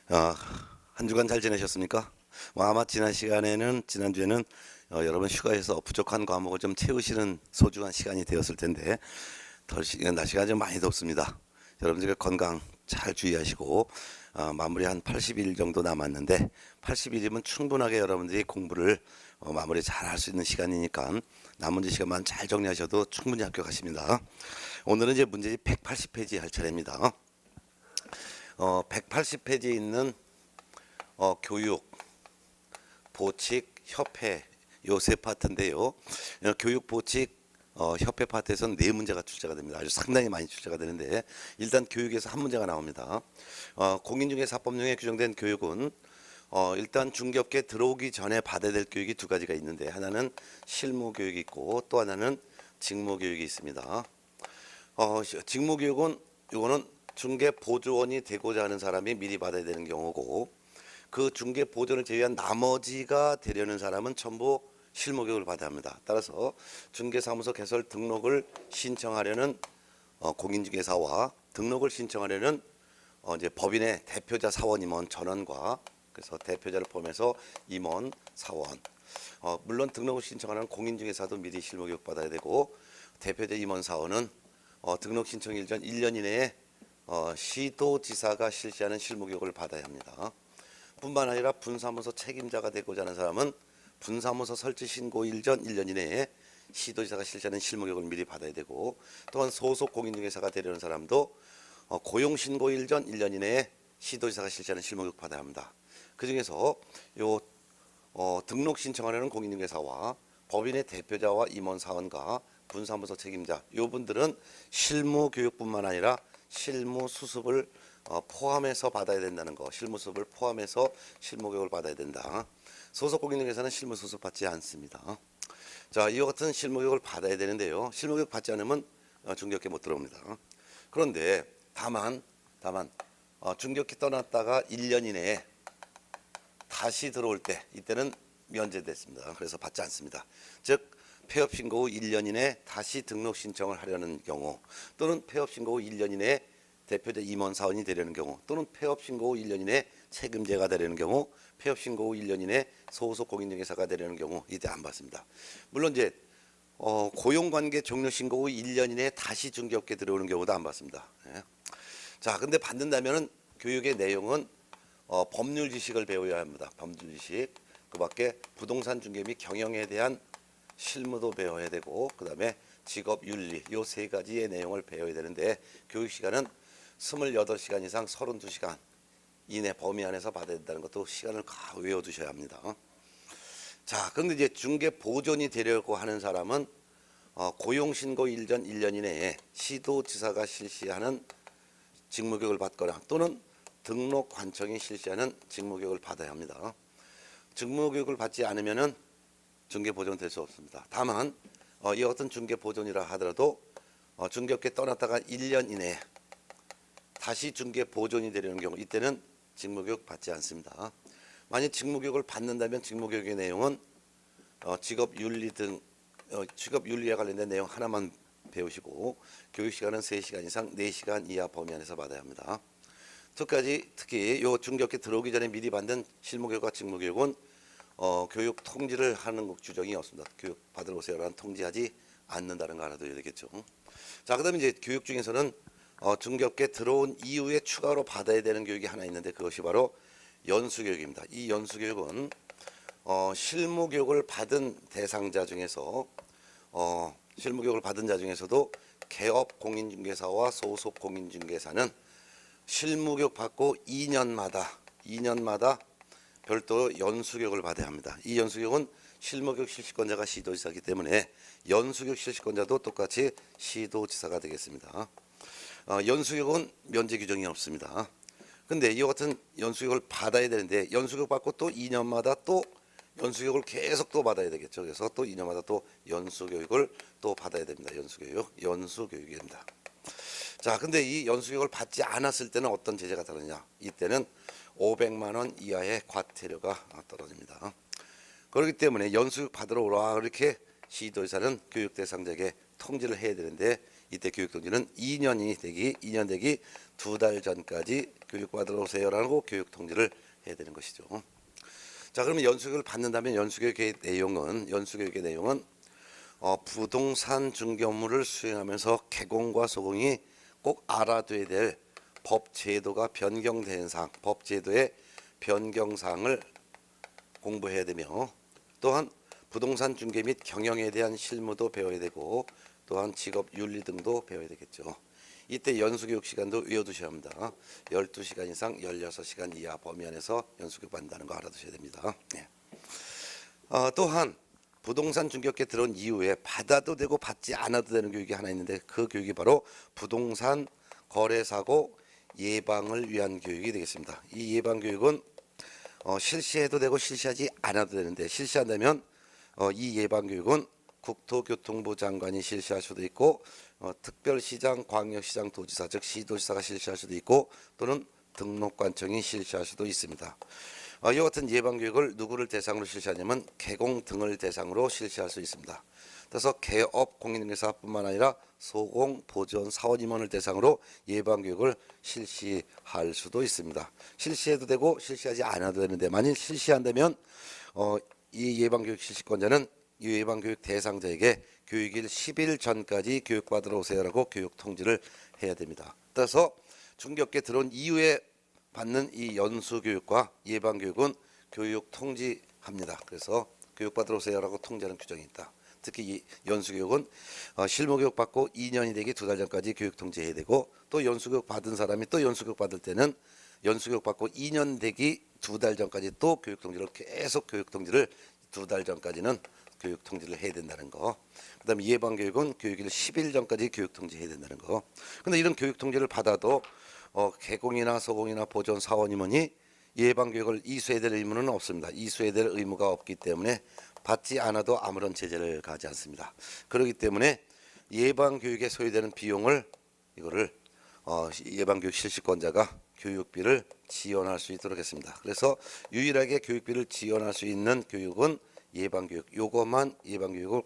어, 한 주간 잘 지내셨습니까? 아마 지난주에는 여러분 휴가에서 부족한 과목을 좀 채우시는 소중한 시간이 되었을 텐데 날씨가 좀 많이 덥습니다. 여러분들 건강 잘 주의하시고 마무리 한 80일 정도 남았는데 80일이면 충분하게 여러분들이 공부를 마무리 잘 할 수 있는 시간이니까 남은 시간만 잘 정리하셔도 충분히 합격하십니다. 오늘은 이제 문제집 180페이지 할 차례입니다. 180페이지에 있는 교육, 보칙, 협회 요 세 파트인데요. 교육, 보칙, 협회 파트에서는 네 문제가 출제가 됩니다. 아주 상당히 많이 출제가 되는데 일단 교육에서 한 문제가 나옵니다. 공인중개사법령에 규정된 교육은 일단 중개업계 들어오기 전에 받아야 될 교육이 두 가지가 있는데 하나는 실무 교육이 있고 또 하나는 직무 교육이 있습니다. 직무 교육은 이거는 중개 보조원이 되고자 하는 사람이 미리 받아야 되는 경우고 그 중개 보조를 제외한 나머지가 되려는 사람은 전부 실무 교육을 받아야 합니다. 따라서 중개사무소 개설 등록을 신청하려는 공인중개사와 등록을 신청하려는 이제 법인의 대표자 사원 임원 전원과 그래서 대표자를 포함해서 임원 사원 물론 등록을 신청하는 공인중개사도 미리 실무 교육 받아야 되고 대표자 임원 사원은 등록 신청 일전 1년 이내에 시도지사가 실시하는 실무교육을 받아야 합니다. 뿐만 아니라 분사무소 책임자가 되고자 하는 사람은 분사무소 설치 신고 일전 1년 이내에 시도지사가 실시하는 실무교육을 미리 받아야 되고 또한 소속 공인중개사가 되려는 사람도 고용신고 일전 1년 이내에 시도지사가 실시하는 실무교육 받아야 합니다. 그 중에서 등록 신청하려는 공인중개사와 법인의 대표자와 임원사원과 분사무소 책임자 요 분들은 실무 교육뿐만 아니라 실무 수습을 포함해서 받아야 된다는 거. 실무 수습을 포함해서 실무 교육을 받아야 된다. 소속 공인중개사는 실무 수습 받지 않습니다. 자, 이와 같은 실무 교육을 받아야 되는데요. 실무 교육 받지 않으면 중개업계 못 들어옵니다. 그런데 다만 중개업계 떠났다가 1년 이내에 다시 들어올 때 이때는 면제됐습니다. 그래서 받지 않습니다. 즉 폐업 신고 후 1년 이내에 다시 등록 신청을 하려는 경우 또는 폐업 신고 후 1년 이내에 대표자 임원 사원이 되려는 경우 또는 폐업 신고 후 1년 이내에 책임자가 되려는 경우 폐업 신고 후 1년 이내에 소속 공인중개사가 되려는 경우 이때 안 받습니다. 물론 이제 고용관계 종료 신고 후 1년 이내에 다시 중개업계 들어오는 경우도 안 받습니다. 예. 자, 근데 받는다면은 교육의 내용은 법률 지식을 배워야 합니다. 법률 지식. 그 밖에 부동산 중개 및 경영에 대한 실무도 배워야 되고 그다음에 직업 윤리 요 세 가지의 내용을 배워야 되는데 교육 시간은 28시간 이상 32시간 이내 범위 안에서 받아야 된다는 것도 시간을 외워두셔야 합니다. 자, 그런데 이제 중개 보존이 되려고 하는 사람은 고용신고 일전 1년 이내에 시도지사가 실시하는 직무교육을 받거나 또는 등록관청이 실시하는 직무교육을 받아야 합니다. 직무교육을 받지 않으면은 중개보존 될 수 없습니다. 다만 이와 같은 중개보존이라 하더라도 중개업계 떠났다가 1년 이내에 다시 중개보존이 되려는 경우 이때는 직무교육 받지 않습니다. 만약 직무교육을 받는다면 직무교육의 내용은 직업윤리 등 직업윤리에 관련된 내용 하나만 배우시고 교육시간은 3시간 이상 4시간 이하 범위 안에서 받아야 합니다. 특히 요 중개업계 들어오기 전에 미리 받는 실무교육과 직무교육은 교육 통지를 하는 규정이 없습니다. 교육 받으러 오세요라는 통지하지 않는다는 거 알아둬야 되겠죠. 자, 그다음에 이제 교육 중에서는 중개업계 들어온 이후에 추가로 받아야 되는 교육이 하나 있는데 그것이 바로 연수교육입니다. 이 연수교육은 실무교육을 받은 대상자 중에서 실무교육을 받은 자 중에서도 개업 공인중개사와 소속 공인중개사는 실무교육 받고 2년마다 별도로 연수교육을 받아야 합니다. 이 연수교육은 실무교육 실시권자가 시도지사이기 때문에 연수교육 실시권자도 똑같이 시도지사가 되겠습니다. 연수교육은 면제 규정이 없습니다. 근데 이와 같은 연수교육을 받아야 되는데 연수교육 받고 또 2년마다 또 연수교육을 계속 또 받아야 되겠죠. 그래서 또 2년마다 또 연수교육을 또 받아야 됩니다. 연수교육입니다. 자, 근데 이 연수교육을 받지 않았을 때는 어떤 제재가 다르냐? 이때는 500만 원 이하의 과태료가 떨어집니다. 그렇기 때문에 연수교육 받으러 오라 이렇게 시도지사는 교육 대상자에게 통지를 해야 되는데 이때 교육통지는 2년 되기 2달 전까지 교육받으러 오세요라고 교육통지를 해야 되는 것이죠. 자, 그러면 연수교육을 받는다면 연수교육의 내용은 부동산 중개 업무를 수행하면서 개공과 소공이 꼭 알아둬야 될 법 제도가 변경된 사항, 법 제도의 변경사항을 공부해야 되며, 또한 부동산 중개 및 경영에 대한 실무도 배워야 되고, 또한 직업 윤리 등도 배워야 되겠죠. 이때 연수교육 시간도 외워두셔야 합니다. 12시간 이상 16시간 이하 범위 안에서 연수교육 받는다는 거 알아두셔야 됩니다. 네. 또한 부동산 중개업계 들어온 이후에 받아도 되고 받지 않아도 되는 교육이 하나 있는데, 그 교육이 바로 부동산 거래사고 예방을 위한 교육이 되겠습니다. 이 예방 교육은 실시해도 되고 실시하지 않아도 되는데, 실시한다면 이 예방 교육은 국토교통부 장관이 실시할 수도 있고, 특별시장, 광역시장, 도지사 즉 시도지사가 실시할 수도 있고, 또는 등록관청이 실시할 수도 있습니다. 이와 같은 예방 교육을 누구를 대상으로 실시하냐면 개공 등을 대상으로 실시할 수 있습니다. 그래서 개업 공인중개사뿐만 아니라 소공, 보전, 사원 임원을 대상으로 예방 교육을 실시할 수도 있습니다. 실시해도 되고 실시하지 않아도 되는데, 만일 실시한다면 이 예방 교육 실시권자는 이 예방 교육 대상자에게 교육일 10일 전까지 교육받으러 오세요라고 교육 통지를 해야 됩니다. 따라서 중개업계 들어온 이후에 받는 이 연수 교육과 예방 교육은 교육 통지합니다. 그래서 교육받으러 오세요라고 통지하는 규정이 있다. 특히 이 연수 교육은 실무 교육 받고 2년이 되기 2달 전까지 교육 통지해야 되고, 또 연수 교육 받은 사람이 또 연수 교육 받을 때는 연수 교육 받고 2년 되기 2달 전까지 또 교육 통지를 계속 교육 통지를 2달 전까지는 교육 통지를 해야 된다는 거. 그다음에 예방 교육은 교육일 10일 전까지 교육 통지해야 된다는 거. 근데 이런 교육 통지를 받아도 개공이나 소공이나 보전, 사원 임원이 예방 교육을 이수해야 될 의무는 없습니다. 이수해야 될 의무가 없기 때문에 받지 않아도 아무런 제재를 가하지 않습니다. 그렇기 때문에 예방 교육에 소요되는 비용을 예방 교육 실시권자가 교육비를 지원할 수 있도록 했습니다. 그래서 유일하게 교육비를 지원할 수 있는 교육은 예방 교육. 요것만 예방 교육을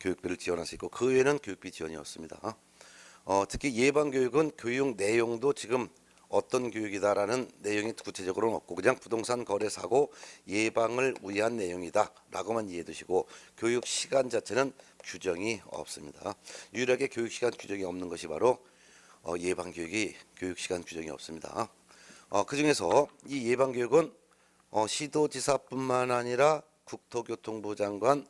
교육비를 지원할 수 있고, 그 외에는 교육비 지원이 없습니다. 특히 예방 교육은 교육 내용도 지금 어떤 교육이다라는 내용이 구체적으로는 없고, 그냥 부동산 거래 사고 예방을 위한 내용이다라고만 이해해 두시고, 교육 시간 자체는 규정이 없습니다. 유일하게 교육 시간 규정이 없는 것이 바로 예방 교육이 교육 시간 규정이 없습니다. 그 중에서 이 예방 교육은 시도지사뿐만 아니라 국토교통부 장관,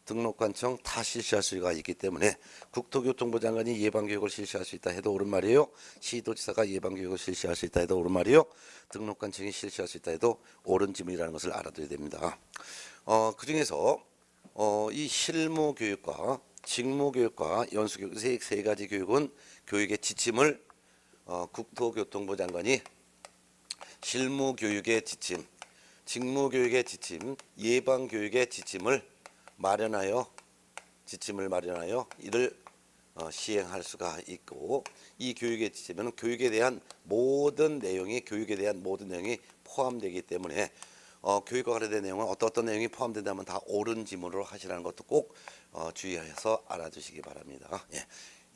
등록관청 다 실시할 수가 있기 때문에, 국토교통부 장관이 예방교육을 실시할 수 있다 해도 옳은 말이에요. 시도지사가 예방교육을 실시할 수 있다 해도 옳은 말이에요. 등록관청이 실시할 수 있다 해도 옳은 질문이라는 것을 알아둬야 됩니다. 그 중에서 이 실무교육과 직무교육과 연수교육 세 가지 교육은 교육의 지침을 국토교통부 장관이 실무교육의 지침, 직무교육의 지침, 예방교육의 지침을 마련하여 이를 시행할 수가 있고, 이 교육의 지침에는 교육에 대한 모든 내용이 포함되기 때문에 교육과 관련된 내용은 어떤 내용이 포함된다면 다 옳은 지문으로 하시라는 것도 꼭 주의해서 알아두시기 바랍니다.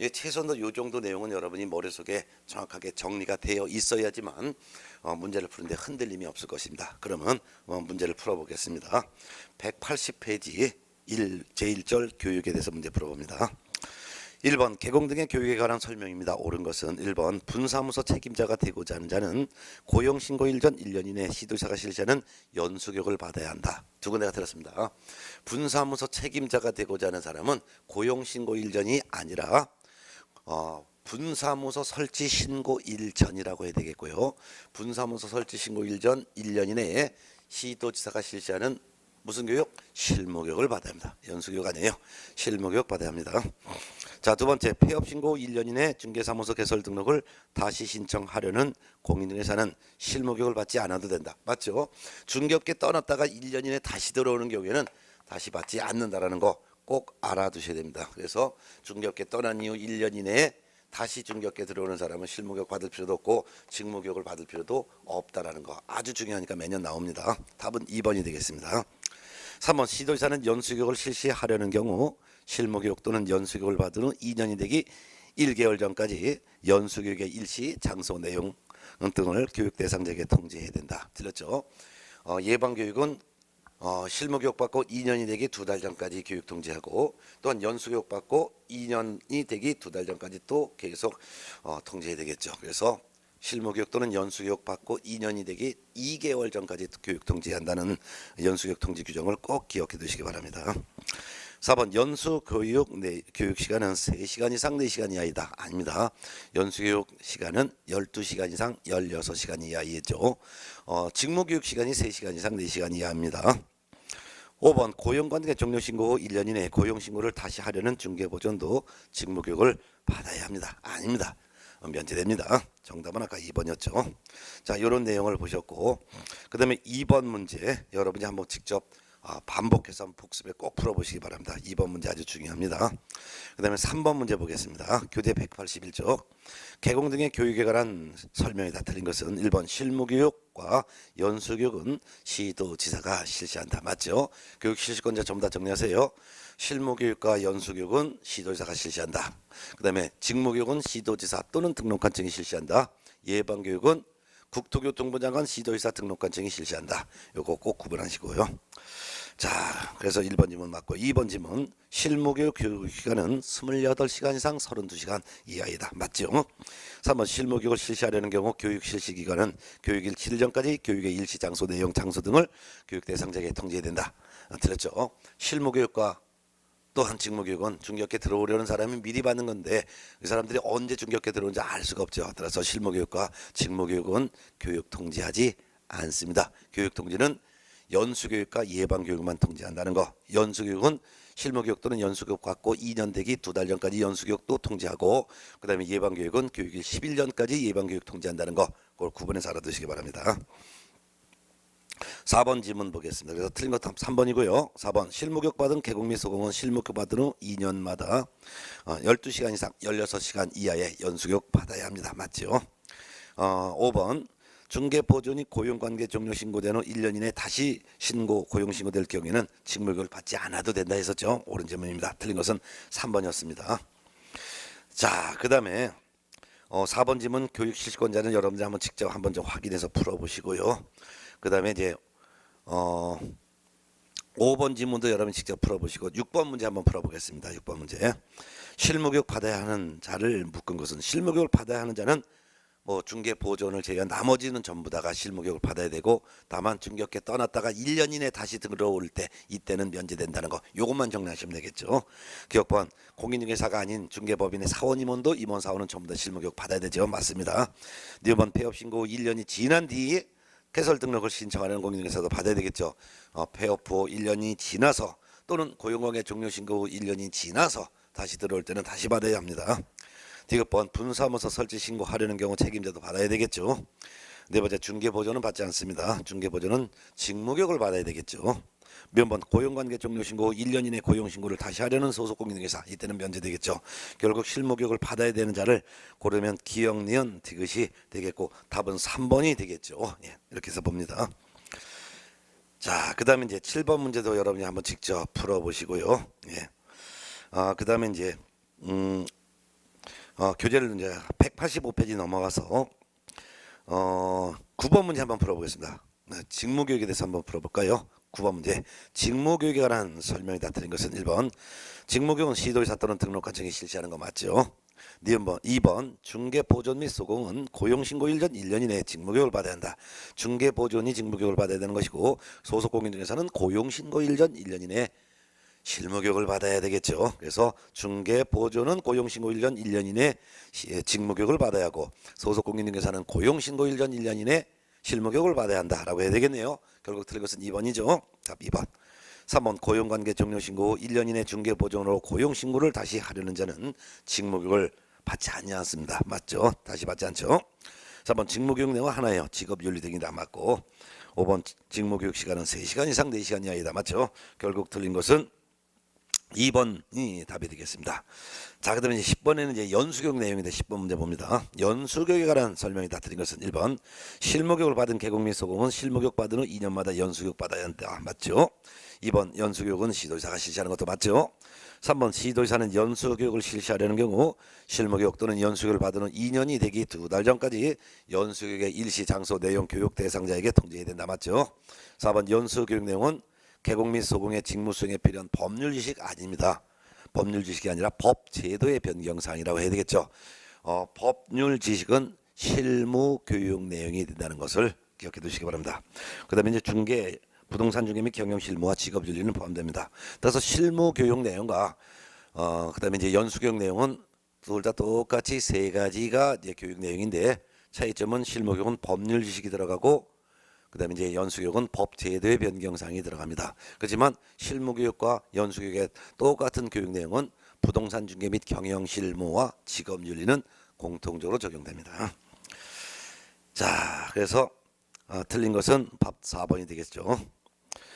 예, 최소한 이 정도 내용은 여러분이 머릿속에 정확하게 정리가 되어 있어야지만 문제를 푸는데 흔들림이 없을 것입니다. 그러면 문제를 풀어보겠습니다. 180페이지 제1절 교육에 대해서 문제 풀어봅니다. 1번 개공 등의 교육에 관한 설명입니다. 옳은 것은 1번 분사무소 책임자가 되고자 하는 자는 고용신고일 전 1년 이내 시도지사가 실시하는 연수교육을 받아야 한다. 두 군데가 들었습니다. 분사무소 책임자가 되고자 하는 사람은 고용신고일 전이 아니라 분사무소 설치 신고일 전이라고 해야 되겠고요. 분사무소 설치 신고일 전 1년 이내에 시도지사가 실시하는 무슨 교육? 실무교육을 받아야 합니다. 연수교육 아니에요. 실무교육 받아야 합니다. 자, 두 번째, 폐업신고 1년 이내 중개사무소 개설 등록을 다시 신청하려는 공인중개사는 실무교육을 받지 않아도 된다. 맞죠? 중개업계 떠났다가 1년 이내 다시 들어오는 경우에는 다시 받지 않는다라는 거 꼭 알아두셔야 됩니다. 그래서 중개업계 떠난 이후 1년 이내에 다시 중개업계 들어오는 사람은 실무교육 받을 필요도 없고 직무교육을 받을 필요도 없다라는 거 아주 중요하니까 매년 나옵니다. 답은 2번이 되겠습니다. 3번 시도지사는 연수교육을 실시하려는 경우 실무교육 또는 연수교육을 받은 후 2년이 되기 1개월 전까지 연수교육의 일시, 장소, 내용 등을 교육 대상자에게 통지해야 된다. 틀렸죠? 예방교육은 실무교육 받고 2년이 되기 2달 전까지 교육 통지하고, 또한 연수교육 받고 2년이 되기 2달 전까지 또 계속 통지해야 되겠죠. 그래서 실무교육 또는 연수교육 받고 2년이 되기 2개월 전까지 교육 통지한다는 연수교육 통지 규정을 꼭 기억해 두시기 바랍니다. 4번 연수교육 교육 시간은 3시간 이상 4시간 이하이다. 아닙니다. 연수교육 시간은 12시간 이상 16시간 이하이죠. 직무교육 시간이 3시간 이상 4시간 이하입니다. 5번 고용관계 종료신고 후 1년 이내에 고용신고를 다시 하려는 중개보전도 직무교육을 받아야 합니다. 아닙니다. 면제됩니다. 정답은 아까 2번이었죠. 자, 이런 내용을 보셨고, 그 다음에 2번 문제 여러분이 한번 직접 반복해서 한번 복습에 꼭 풀어보시기 바랍니다. 2번 문제 아주 중요합니다. 그 다음에 3번 문제 보겠습니다. 교재 181쪽. 개공 등의 교육에 관한 설명이 다 틀린 것은 1번 실무교육과 연수교육은 시도지사가 실시한다. 맞죠? 교육 실시권자 전부 다 정리하세요. 실무교육과 연수교육은 시도지사가 실시한다. 그 다음에 직무교육은 시도지사 또는 등록관청이 실시한다. 예방교육은 국토교통부 장관 시도지사 등록관청이 실시한다. 요거 꼭 구분하시고요. 자, 그래서 1번 지문 맞고, 2번 지문 실무교육 교육 기간은 28시간 이상 32시간 이하이다. 맞죠? 3번 실무교육을 실시하려는 경우 교육 실시 기간은 교육일 7일 전까지 교육의 일시, 장소, 내용, 장소 등을 교육 대상자에게 통지해야 된다. 틀렸죠? 실무교육과 또한 직무교육은 중개업계 들어오려는 사람이 미리 받는 건데 이 사람들이 언제 중개업계 들어오는지 알 수가 없죠. 따라서 실무교육과 직무교육은 교육 통지하지 않습니다. 교육 통지는 연수교육과 예방교육만 통지한다는 거. 연수교육은 실무교육 또는 연수교육 받고 2년 되기 2달 전까지 연수교육도 통지하고, 그 다음에 예방교육은 교육일 10일 전까지 예방교육 통지한다는 거. 그걸 구분해서 알아두시기 바랍니다. 4번 지문 보겠습니다. 그래서 틀린 것 3번이고요. 4번 실무교육 받은 개공 및 소공은 실무교육 받은 후 2년마다 12시간 이상 16시간 이하의 연수교육 받아야 합니다. 맞죠? 5번 중개보존이 고용관계 종료 신고된 후 1년 이내 다시 고용신고될 경우에는 직무교육을 받지 않아도 된다 했었죠. 옳은 질문입니다. 틀린 것은 3번이었습니다. 자, 그 다음에 4번 질문 교육 실시권자는 여러분들 한번 직접 한번 좀 확인해서 풀어보시고요. 그 다음에 이제 5번 지문도 여러분 직접 풀어보시고 6번 문제 한번 풀어보겠습니다. 6번 문제. 실무교육 받아야 하는 자를 묶은 것은, 실무교육을 받아야 하는 자는 중개보존을 제외한 나머지는 전부 다가 실무교육을 받아야 되고, 다만 중개업계 떠났다가 1년 이내 다시 들어올 때 이때는 면제된다는 거, 요것만 정리하시면 되겠죠. 기업번 공인중개사가 아닌 중개법인의 사원 임원도 임원 사원은 전부 다 실무교육 받아야 되죠. 맞습니다. 이번 폐업 신고 후 1년이 지난 뒤에 개설 등록을 신청하는 공인중개사도 받아야 되겠죠. 폐업 후 1년이 지나서 또는 고용관계 종료 신고 후 1년이 지나서 다시 들어올 때는 다시 받아야 합니다. 디귿번 분사무소 설치 신고하려는 경우 책임자도 받아야 되겠죠. 네 번째 중개보존은 받지 않습니다. 중개보존은 직무교육을 받아야 되겠죠. 몇번 고용관계 종료 신고 후 1년 이내 고용신고를 다시 하려는 소속 공인중개사, 이때는 면제되겠죠. 결국 실무교육을 받아야 되는 자를 고르면 기역, 니은, 디귿이 되겠고 답은 3번이 되겠죠. 예, 이렇게 해서 봅니다. 자, 그 다음에 이제 7번 문제도 여러분이 한번 직접 풀어보시고요. 예. 그 다음에 이제 교재를 이제 185페이지 넘어가서 9번 문제 한번 풀어보겠습니다. 직무교육에 대해서 한번 풀어볼까요? 9번 문제. 직무교육에 관한 설명이 다 드린 것은 1번 직무교육은 시도지사 또는 등록관청이 실시하는 거 맞죠? 2번 중개보존 및 소공은 고용신고일 전 1년 이내에 직무교육을 받아야 한다. 중개보존이 직무교육을 받아야 되는 것이고, 소속공인중개사는 고용신고일 전 1년 이내에 실무교육을 받아야 되겠죠. 그래서 중개보존은 고용신고일 전 1년 이내 직무교육을 받아야 하고, 소속공인중개사는 고용신고일 전 1년 이내 실무교육을 받아야 한다라고 해야 되겠네요. 결국 틀린 것은 2번이죠. 답 2번. 3번 고용관계 종료신고 후 1년 이내 중개보존으로 고용신고를 다시 하려는 자는 직무교육을 받지 않습니다. 맞죠? 다시 받지 않죠. 4번 직무교육 내용 하나예요. 직업윤리 등이 다 맞고, 5번 직무교육 시간은 3시간 이상 4시간 이하이다. 맞죠? 결국 틀린 것은 2번이 답이 되겠습니다. 자, 그다음에 이제 10번에는 이제 연수교육 내용인데 10번 문제 봅니다. 연수교육에 관한 설명이 다 드린 것은 1번 실무교육을 받은 개공 및 소공은 실무교육 받은 후 2년마다 연수교육 받아야 한다. 맞죠? 2번 연수교육은 시도지사가 실시하는 것도 맞죠. 3번 시도지사는 연수교육을 실시하려는 경우 실무교육 또는 연수교육을 받은 후 2년이 되기 2달 전까지 연수교육의 일시 장소 내용 교육 대상자에게 통지해야 된다 맞죠. 4번 연수교육 내용은 개공 및 소공의 직무 수행에 필요한 법률 지식 아닙니다. 법률 지식이 아니라 법 제도의 변경사항이라고 해야 되겠죠. 법률 지식은 실무 교육 내용이 된다는 것을 기억해 두시기 바랍니다. 그 다음에 이제 중개, 부동산 중개 및 경영 실무와 직업 윤리는 포함됩니다. 따라서 실무 교육 내용과 그 다음에 이제 연수 교육 내용은 둘 다 똑같이 세 가지가 이제 교육 내용인데 차이점은 실무 교육은 법률 지식이 들어가고 그 다음에 이제 연수 교육은 법 제도의 변경사항이 들어갑니다. 그렇지만 실무 교육과 연수 교육의 똑같은 교육 내용은 부동산 중개 및 경영 실무와 직업 윤리는 공통적으로 적용됩니다. 자, 그래서 틀린 것은 밥 4번이 되겠죠.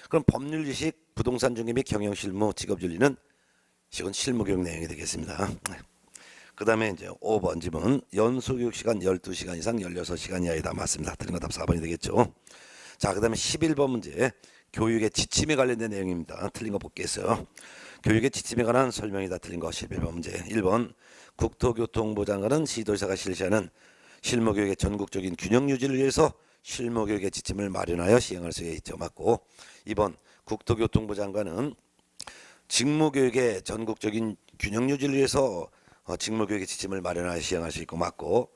그럼 법률 지식, 부동산 중개 및 경영 실무, 직업 윤리는 이건 실무 교육 내용이 되겠습니다. 그 다음에 이제 5번 질문 연수 교육 시간 12시간 이상 16시간 이하이다 맞습니다. 틀린 거 답 4번이 되겠죠. 자, 그 다음에 11번 문제 교육의 지침에 관련된 내용입니다. 틀린 거 볼게요. 교육의 지침에 관한 설명이다. 틀린 거 11번 문제 1번 국토교통부 장관은 시도지사가 실시하는 실무교육의 전국적인 균형 유지를 위해서 실무교육의 지침을 마련하여 시행할 수 있죠. 맞고 2번 국토교통부 장관은 직무교육의 전국적인 균형 유지를 위해서 직무교육의 지침을 마련하여 시행할 수 있고 맞고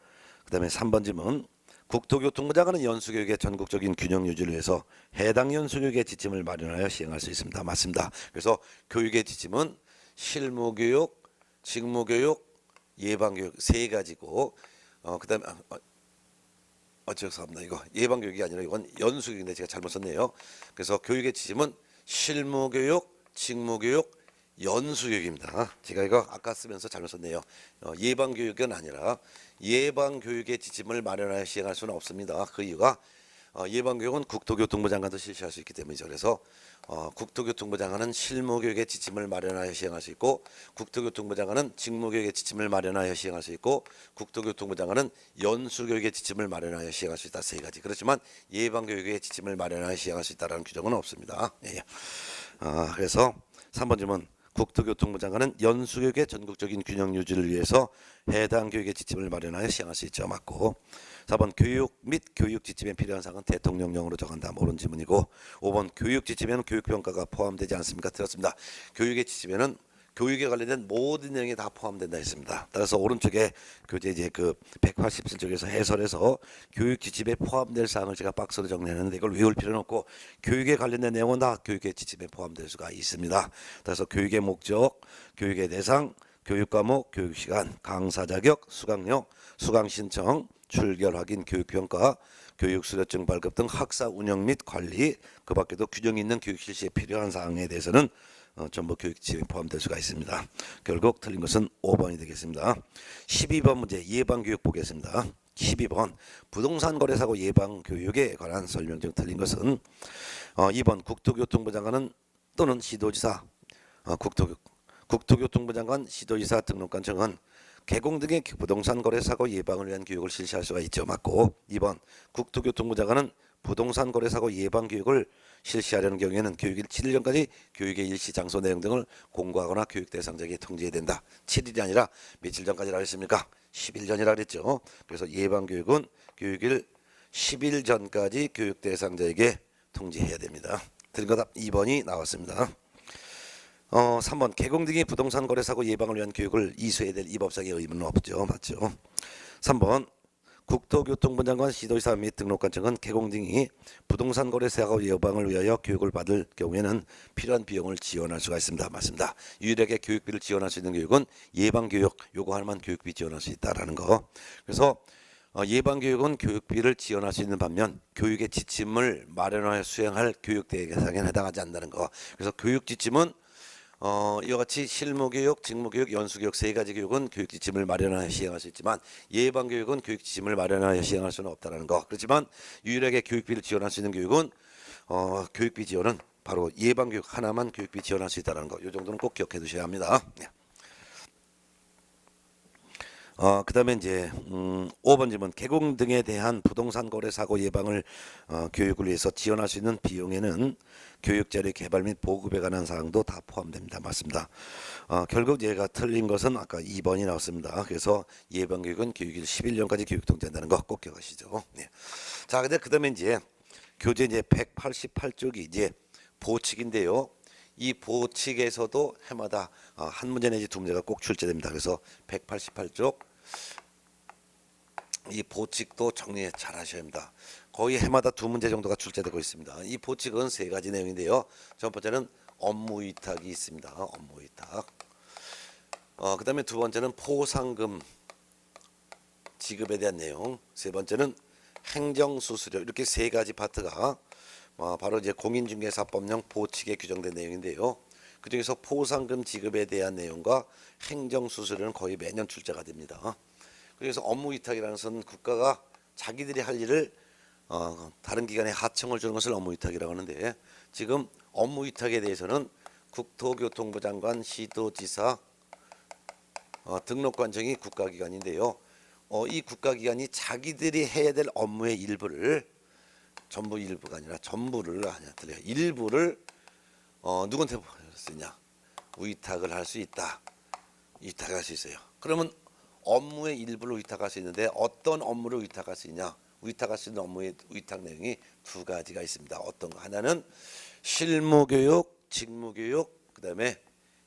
그 다음에 3번 질문 국토교통부 장관은 연수교육의 전국적인 균형 유지를 위해서 해당 연수교육의 지침을 마련하여 시행할 수 있습니다. 맞습니다. 그래서 교육의 지침은 실무교육, 직무교육, 예방교육 세 가지고 그 다음에 죄송합니다. 이거 예방교육이 아니라 이건 연수교육인데 제가 잘못 썼네요. 그래서 교육의 지침은 실무교육, 직무교육, 연수교육입니다. 제가 이거 아까 쓰면서 잘못 썼네요. 예방교육은 아니라 예방교육의 지침을 마련하여 시행할 수는 없습니다. 그 이유가 예방교육은 국토교통부 장관도 실시할 수 있기 때문이죠. 그래서 국토교통부 장관은 실무교육의 지침을 마련하여 시행할 수 있고 국토교통부 장관은 직무교육의 지침을 마련하여 시행할 수 있고 국토교통부 장관은 연수교육의 지침을 마련하여 시행할 수 있다. 세 가지. 그렇지만 예방교육의 지침을 마련하여 시행할 수 있다는 규정은 없습니다. 예. 그래서 3번 질문 국토교통부 장관은 연수교육의 전국적인 균형 유지를 위해서 해당 교육의 지침을 마련하여 시행할 수 있죠. 맞고 4번 교육 및 교육 지침에 필요한 사항은 대통령령으로 정한다. 옳은 질문이고 5번 교육 지침에는 교육평가가 포함되지 않습니까? 틀렸습니다. 교육의 지침에는 교육에 관련된 모든 내용이 다 포함된다 했습니다. 따라서 오른쪽에 교재 이제 그 187쪽에서 해설에서 교육 지침에 포함될 사항을 제가 박스로 정리했는데 이걸 외울 필요는 없고 교육에 관련된 내용은 다 교육의 지침에 포함될 수가 있습니다. 따라서 교육의 목적, 교육의 대상, 교육 과목, 교육 시간, 강사 자격, 수강료, 수강 신청, 출결 확인, 교육 평가, 교육 수료증 발급 등 학사 운영 및 관리, 그 밖에도 균형 있는 교육 실시에 필요한 사항에 대해서는 전부 교육 지침에 포함될 수가 있습니다. 결국 틀린 것은 5번이 되겠습니다. 12번 문제 예방교육 보겠습니다. 12번 부동산 거래사고 예방교육에 관한 설명 중 틀린 것은 2번 국토교통부 장관은 또는 시도지사 국토교통부 장관, 시도지사 등록관청은 개공 등의 부동산 거래사고 예방을 위한 교육을 실시할 수가 있죠. 맞고 2번 국토교통부 장관은 부동산 거래사고 예방교육을 실시하려는 경우에는 교육일 7일 전까지 교육의 일시 장소 내용 등을 공고하거나 교육 대상자에게 통지해야 된다. 7일이 아니라 며칠 전까지라고 했습니까? 10일 전이라고 그랬죠. 그래서 예방교육은 교육일 10일 전까지 교육 대상자에게 통지해야 됩니다. 틀린 거 답 2번이 나왔습니다. 3번 개공 등의 부동산 거래사고 예방을 위한 교육을 이수해야 될 이 법상의 의무는 없죠. 맞죠? 3번 국토교통부 장관, 시도지사 및 등록관청은 개공 등이 부동산 거래사고 예방을 위하여 교육을 받을 경우에는 필요한 비용을 지원할 수가 있습니다. 맞습니다. 유일하게 교육비를 지원할 수 있는 교육은 예방교육 요구할 만한 교육비 지원할 수 있다라는 거. 그래서 예방교육은 교육비를 지원할 수 있는 반면 교육의 지침을 마련하여 수행할 교육 대상에 해당하지 않는다는 거. 그래서 교육 지침은 이와 같이 실무교육, 직무교육, 연수교육 세 가지 교육은 교육지침을 마련하여 시행할 수 있지만 예방교육은 교육지침을 마련하여 시행할 수는 없다는 거. 그렇지만 유일하게 교육비를 지원할 수 있는 교육은 교육비 지원은 바로 예방교육 하나만 교육비 지원할 수 있다는 거. 이 정도는 꼭 기억해 두셔야 합니다. 그다음에 이제 5번 질문 개공 등에 대한 부동산 거래 사고 예방을 교육을 위해서 지원할 수 있는 비용에는 교육 자료 개발 및 보급에 관한 사항도 다 포함됩니다. 맞습니다. 결국 얘가 틀린 것은 아까 2번이 나왔습니다. 그래서 예방 교육은 교육일 11년까지 교육 통제한다는 거 꼭 기억하시죠. 네. 자, 근데 그다음에 이제 교재 이제 188쪽이 이제 보칙인데요. 이 보칙에서도 해마다 한 문제 내지 두 문제가 꼭 출제됩니다. 그래서 188쪽 이 보칙도 정리 잘 하셔야 합니다. 거의 해마다 두 문제 정도가 출제되고 있습니다. 이 보칙은 세 가지 내용인데요. 첫 번째는 업무 위탁이 있습니다. 업무 위탁. 그다음에 두 번째는 포상금 지급에 대한 내용. 세 번째는 행정수수료. 이렇게 세 가지 파트가 바로 이제 공인중개사법령 보칙에 규정된 내용인데요. 그중에서 포상금 지급에 대한 내용과 행정수수료는 거의 매년 출제가 됩니다. 그래서 업무위탁이라는 것은 국가가 자기들이 할 일을 다른 기관에 하청을 주는 것을 업무위탁이라고 하는데, 지금 업무위탁에 대해서는 국토교통부 장관, 시도지사, 등록관청이 국가기관인데요. 이 국가기관이 자기들이 해야 될 업무의 일부를, 전부 일부가 아니라 전부를 틀려요. 일부를 누구한테 쓰냐? 위탁을 할 수 있다. 위탁을 할 수 있어요. 그러면 업무의 일부를 위탁할 수 있는데 어떤 업무를 위탁할 수 있냐? 위탁할 수 있는 업무의 위탁 내용이 두 가지가 있습니다. 어떤 거? 하나는 실무교육, 직무교육, 그다음에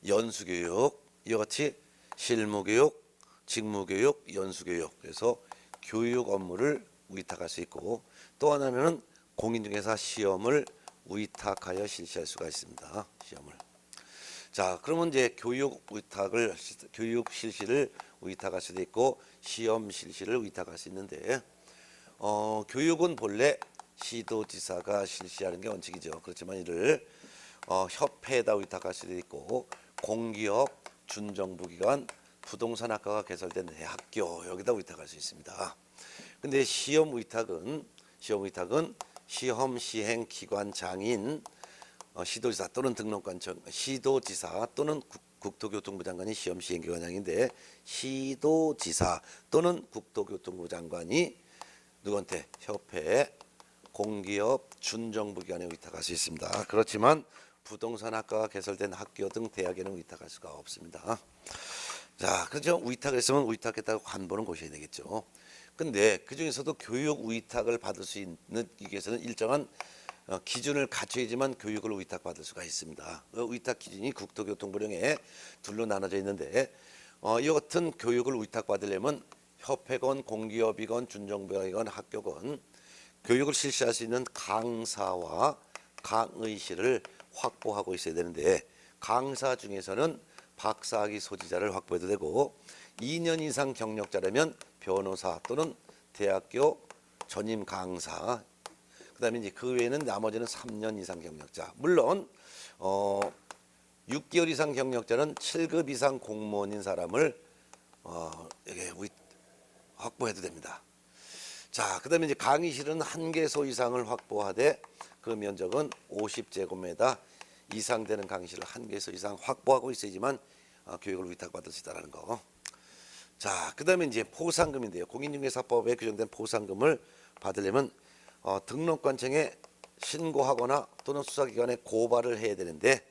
연수교육. 이와 같이 실무교육, 직무교육, 연수교육. 그래서 교육 업무를 위탁할 수 있고, 또 하나는 공인중개사 시험을 위탁하여 실시할 수가 있습니다. 시험을. 자, 그러면 이제 교육 실시를 위탁할 수도 있고 시험 실시를 위탁할 수 있는데, 교육은 본래 시도지사가 실시하는 게 원칙이죠. 그렇지만 이를 협회에다 위탁할 수도 있고 공기업, 준정부기관, 부동산학과가 개설된 대학교 여기다 위탁할 수 있습니다. 근데 시험 위탁은 시험 시행 기관 장인, 시도지사 또는 등록관청, 시도지사 또는 국토교통부 장관이 시험 시행 기관장인데, 시도지사 또는 국토교통부 장관이 누구한테? 협회, 공기업, 준정부기관에 위탁할 수 있습니다. 그렇지만 부동산학과가 개설된 학교 등 대학에는 위탁할 수가 없습니다. 자, 그렇죠. 위탁을 했으면 위탁했다고 관보는 고셔야 되겠죠. 근데 그 중에서도 교육 위탁을 받을 수 있는 위해서는 일정한 기준을 갖춰야지만 교육을 위탁받을 수가 있습니다. 그 위탁 기준이 국토교통부령에 둘로 나눠져 있는데, 이 같은 교육을 위탁받으려면 협회건, 공기업이건, 준정부이건, 학교건 교육을 실시할 수 있는 강사와 강의실을 확보하고 있어야 되는데, 강사 중에서는 박사학위 소지자를 확보해도 되고 2년 이상 경력자라면 변호사 또는 대학교 전임 강사, 그다음에 이제 그 외에는 나머지는 3년 이상 경력자. 물론 6개월 이상 경력자는 7급 이상 공무원인 사람을 이게 확보해도 됩니다. 자, 그다음에 이제 강의실은 1개소 이상을 확보하되 그 면적은 50제곱미터 이상 되는 강의실을 1개소 이상 확보하고 있어야지만 교육을 위탁받을 수 있다는 거. 자, 그다음에 이제 포상금인데요. 공인중개사법에 규정된 포상금을 받으려면 등록관청에 신고하거나 또는 수사기관에 고발을 해야 되는데,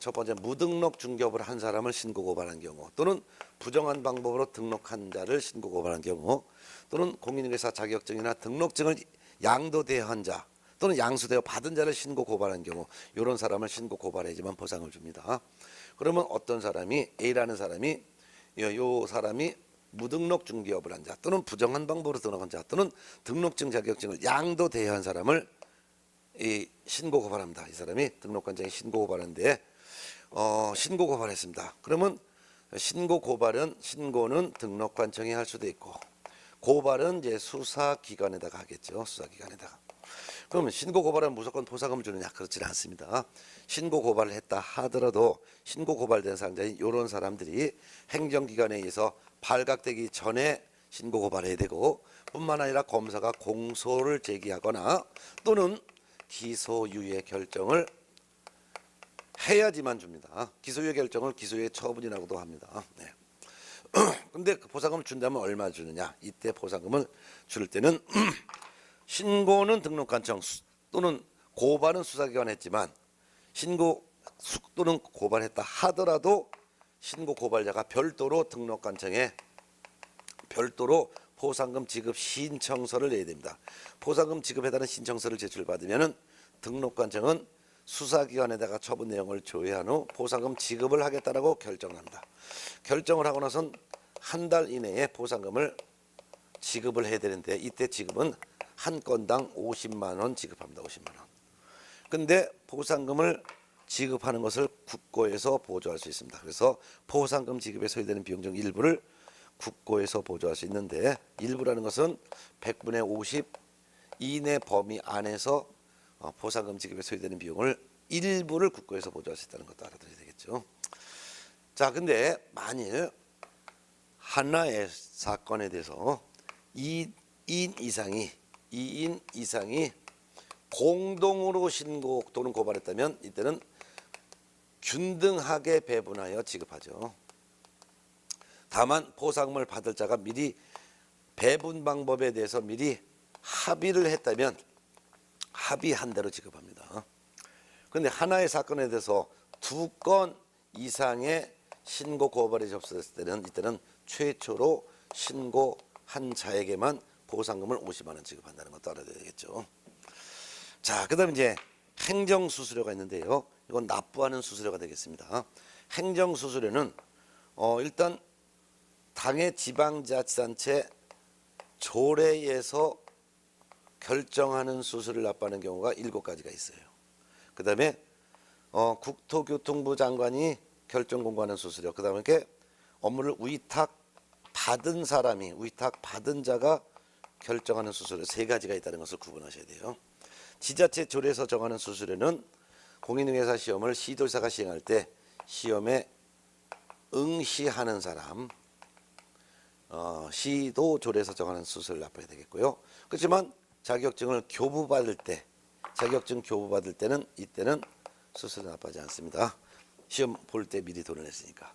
첫 번째 무등록 중개업을 한 사람을 신고 고발한 경우, 또는 부정한 방법으로 등록한 자를 신고 고발한 경우, 또는 공인중개사 자격증이나 등록증을 양도되어 한 자 또는 양수되어 받은 자를 신고 고발한 경우, 이런 사람을 신고 고발해야지만 보상을 줍니다. 그러면 어떤 사람이, A라는 사람이 요 사람이 무등록 중개업을 한 자 또는 부정한 방법으로 등록한 자 또는 등록증 자격증을 양도대여 한 사람을 신고 고발합니다. 이 사람이 등록관청에 신고 고발하는데 신고 고발했습니다. 그러면 신고는 등록관청이 할 수도 있고, 고발은 이제 수사기관에다가 하겠죠. 수사기관에다가. 그러면 신고 고발은 무조건 포상금을 주느냐? 그렇지는 않습니다. 신고 고발을 했다 하더라도 신고 고발된 사람들이 이런 사람들이 행정기관에 의해서 발각되기 전에 신고 고발해야 되고, 뿐만 아니라 검사가 공소를 제기하거나 또는 기소유예 결정을 해야지만 줍니다. 기소유예 결정을 기소유예 처분이라고도 합니다. 네. 근데 그 보상금을 준다면 얼마 주느냐? 이때 보상금을 줄 때는 신고는 등록관청 또는 고발은 수사기관 했지만 신고 또는 고발했다 하더라도 신고 고발자가 별도로 등록관청에 별도로 보상금 지급 신청서를 내야 됩니다. 보상금 지급에 따른 신청서를 제출받으면 등록관청은 수사기관에다가 처분 내용을 조회한 후 보상금 지급을 하겠다라고 결정을 합니다. 결정을 하고 나선 한 달 이내에 보상금을 지급을 해야 되는데 이때 지급은 한 건당 50만 원 지급합니다. 50만 원. 근데 보상금을 지급하는 것을 국고에서 보조할 수 있습니다. 그래서 보상금 지급에 소요되는 비용 중 일부를 국고에서 보조할 수 있는데 일부라는 것은 100분의 50 이내 범위 안에서 보상금 지급에 소요되는 비용을 일부를 국고에서 보조할 수 있다는 것도 알아둬야 되겠죠. 자, 근데 만일 하나의 사건에 대해서 2인 이상이 공동으로 신고 또는 고발했다면 이때는 균등하게 배분하여 지급하죠. 다만 보상금을 받을 자가 미리 배분 방법에 대해서 미리 합의를 했다면 합의한 대로 지급합니다. 그런데 하나의 사건에 대해서 2건 이상의 신고 고발이 접수됐을 때는 이때는 최초로 신고한 자에게만 보상금을 50만 원 지급한다는 것도 알아야 되겠죠. 자, 그다음 이제 행정수수료가 있는데요. 이건 납부하는 수수료가 되겠습니다. 행정수수료는 일단 당의 지방자치단체 조례에서 결정하는 수수료를 납부하는 경우가 7가지가 있어요. 그 다음에 국토교통부 장관이 결정 공고하는 수수료, 그 다음에 업무를 위탁받은 사람이 위탁받은 자가 결정하는 수수료 3가지가 있다는 것을 구분하셔야 돼요. 지자체 조례에서 정하는 수수료는 공인중개사 시험을 시도지사가 시행할 때 시험에 응시하는 사람, 시도 조례에서 정하는 수수료를 납부해야 되겠고요. 그렇지만 자격증을 교부받을 때, 자격증 교부받을 때는 이때는 수수료 납부하지 않습니다. 시험 볼 때 미리 돈을 냈으니까.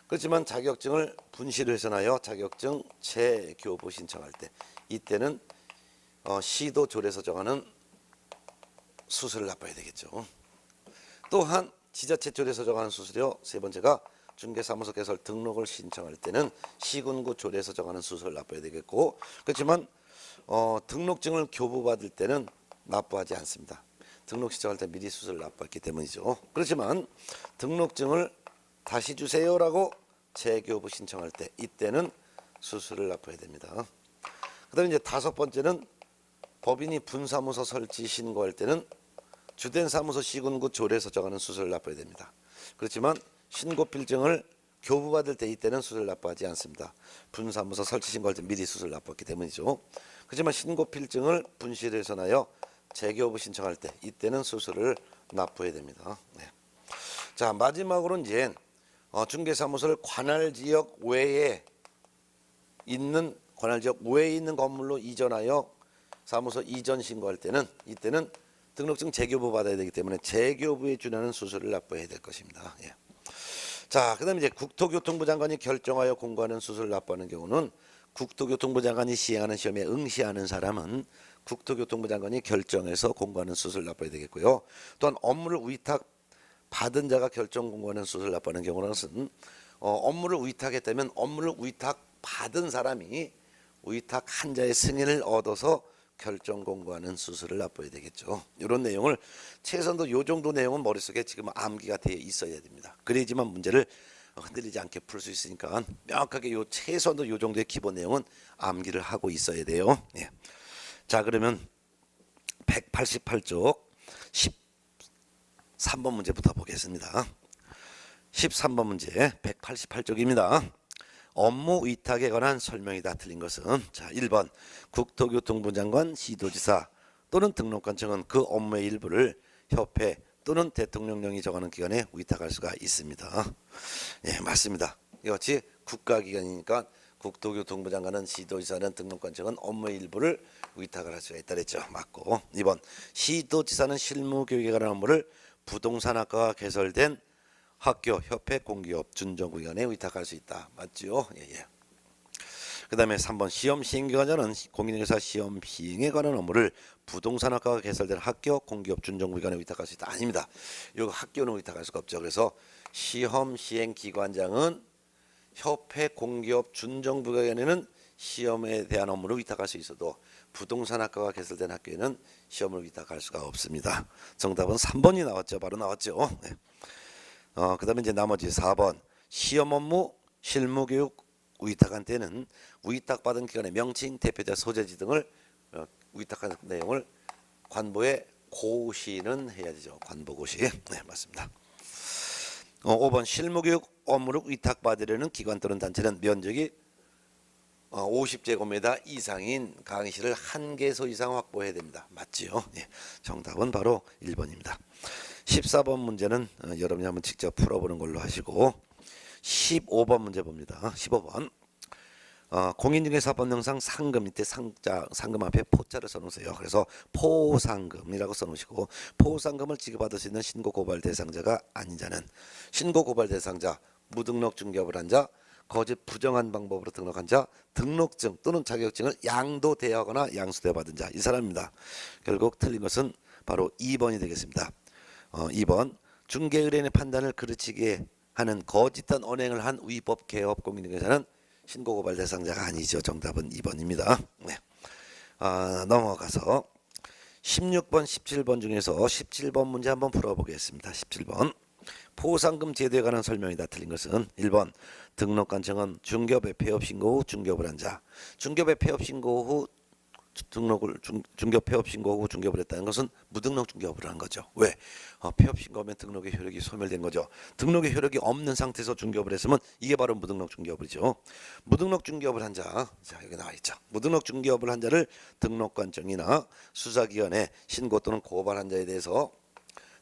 그렇지만 자격증을 분실을 훼손하여 자격증 재교부 신청할 때 이때는 시도 조례에서 정하는 수수료를 납부해야 되겠죠. 또한 지자체 조례에서 정하는 수수료 3번째가 중개사무소 개설 등록을 신청할 때는 시군구 조례에서 정하는 수수료를 납부해야 되겠고, 그렇지만 등록증을 교부받을 때는 납부하지 않습니다. 등록 신청할 때 미리 수수료를 납부했기 때문이죠. 그렇지만 등록증을 다시 주세요라고 재교부 신청할 때 이때는 수수료를 납부해야 됩니다. 그다음에 이제 5번째는 법인이 분사무소 설치 신고할 때는 주된 사무소 시군구 조례에서 정하는 수수료를 납부해야 됩니다. 그렇지만 신고 필증을 교부받을 때 이때는 수수료를 납부하지 않습니다. 분사무소 설치 신고할 때 미리 수수료를 납부했기 때문이죠. 그렇지만 신고 필증을 분실을 훼손하여 재교부 신청할 때 이때는 수수료를 납부해야 됩니다. 네. 자, 마지막으로 이제 중개사무소를 관할 지역 외에 있는 건물로 이전하여 사무소 이전 신고할 때는 이때는 등록증 재교부 받아야 되기 때문에 재교부에 준하는 수수료를 납부해야 될 것입니다. 예. 자, 그다음에 이제 국토교통부 장관이 결정하여 공고하는 수수료를 납부하는 경우는 국토교통부 장관이 시행하는 시험에 응시하는 사람은 국토교통부 장관이 결정해서 공고하는 수수료를 납부해야 되겠고요. 또한 업무를 위탁 받은 자가 결정 공고하는 수수료를 납부하는 경우는 업무를 위탁했다면 업무를 위탁 받은 사람이 위탁한 자의 승인을 얻어서 결정 공고하는 수수료를 납부해야 되겠죠. 이런 내용을 최소한도 요 정도 내용은 머릿속에 지금 암기가 되어 있어야 됩니다. 그래야지만 문제를 흔들리지 않게 풀 수 있으니까 명확하게 요 최소한도 요 정도의 기본 내용은 암기를 하고 있어야 돼요. 예. 자, 그러면 188쪽 13번 문제부터 보겠습니다. 13번 문제 188쪽입니다. 업무 위탁에 관한 설명이다. 틀린 것은 자 1번 국토교통부 장관, 시도지사 또는 등록관청은 그 업무의 일부를 협회 또는 대통령령이 정하는 기관에 위탁할 수가 있습니다. 예, 맞습니다. 이같이 국가기관이니까 국토교통부 장관은, 시도지사는, 등록관청은 업무의 일부를 위탁을 할 수가 있다 그랬죠. 맞고 2번 시도지사는 실무교육에 관한 업무를 부동산학과가 개설된 학교, 협회, 공기업, 준정부기관에 위탁할 수 있다. 맞죠? 예. 그 다음에 3번 시험 시행기관자는 공인중개사 시험 시행에 관한 업무를 부동산학과가 개설된 학교, 공기업, 준정부기관에 위탁할 수 있다. 아닙니다. 이 학교는 위탁할 수가 없죠. 그래서 시험 시행기관장은 협회, 공기업, 준정부기관에는 시험에 대한 업무를 위탁할 수 있어도 부동산학과가 개설된 학교에는 시험을 위탁할 수가 없습니다. 정답은 3번이 나왔죠. 바로 나왔죠. 네. 그 다음에 이제 나머지 4번 시험 업무, 실무교육 위탁한 때는 위탁받은 기관의 명칭, 대표자, 소재지 등을 위탁한 내용을 관보에 고시는 해야 되죠. 관보고시. 네, 맞습니다. 5번 실무교육 업무를 위탁받으려는 기관 또는 단체는 면적이 50제곱미터 이상인 강의실을 1개소 이상 확보해야 됩니다. 맞지요? 예, 정답은 바로 1번입니다. 14번 문제는 여러분이 한번 직접 풀어보는 걸로 하시고 15번 문제 봅니다. 15번 공인중개사법령상 상금 밑에 상금 앞에 포자를 써놓으세요. 그래서 포상금이라고 써놓으시고 포상금을 지급받을 수 있는 신고 고발 대상자가 아닌 자는 신고 고발 대상자, 무등록 중개업을 한 자, 거짓 부정한 방법으로 등록한 자, 등록증 또는 자격증을 양도대여하거나 양수대여 받은 자, 이 사람입니다. 결국 틀린 것은 바로 2번이 되겠습니다. 2번 중개의뢰인의 판단을 그르치게 하는 거짓한 언행을 한 위법 개업 공인중개사는 신고고발 대상자가 아니죠. 정답은 2번입니다. 네. 넘어가서 16번, 17번 중에서 17번 문제 한번 풀어보겠습니다. 17번 포상금 제도에 관한 설명이다. 틀린 것은 1번 등록관청은 중개업의 폐업 신고 후 중개업을 한 자, 중개업의 폐업 신고 후 중개업 폐업 신고 후 중개업을 했다는 것은 무등록 중개업을 한 거죠. 왜? 폐업 신고하면 등록의 효력이 소멸된 거죠. 등록의 효력이 없는 상태에서 중개업을 했으면 이게 바로 무등록 중개업이죠. 무등록 중개업을 한 자, 자 여기 나와 있죠. 무등록 중개업을 한 자를 등록관청이나 수사기관에 신고 또는 고발한 자에 대해서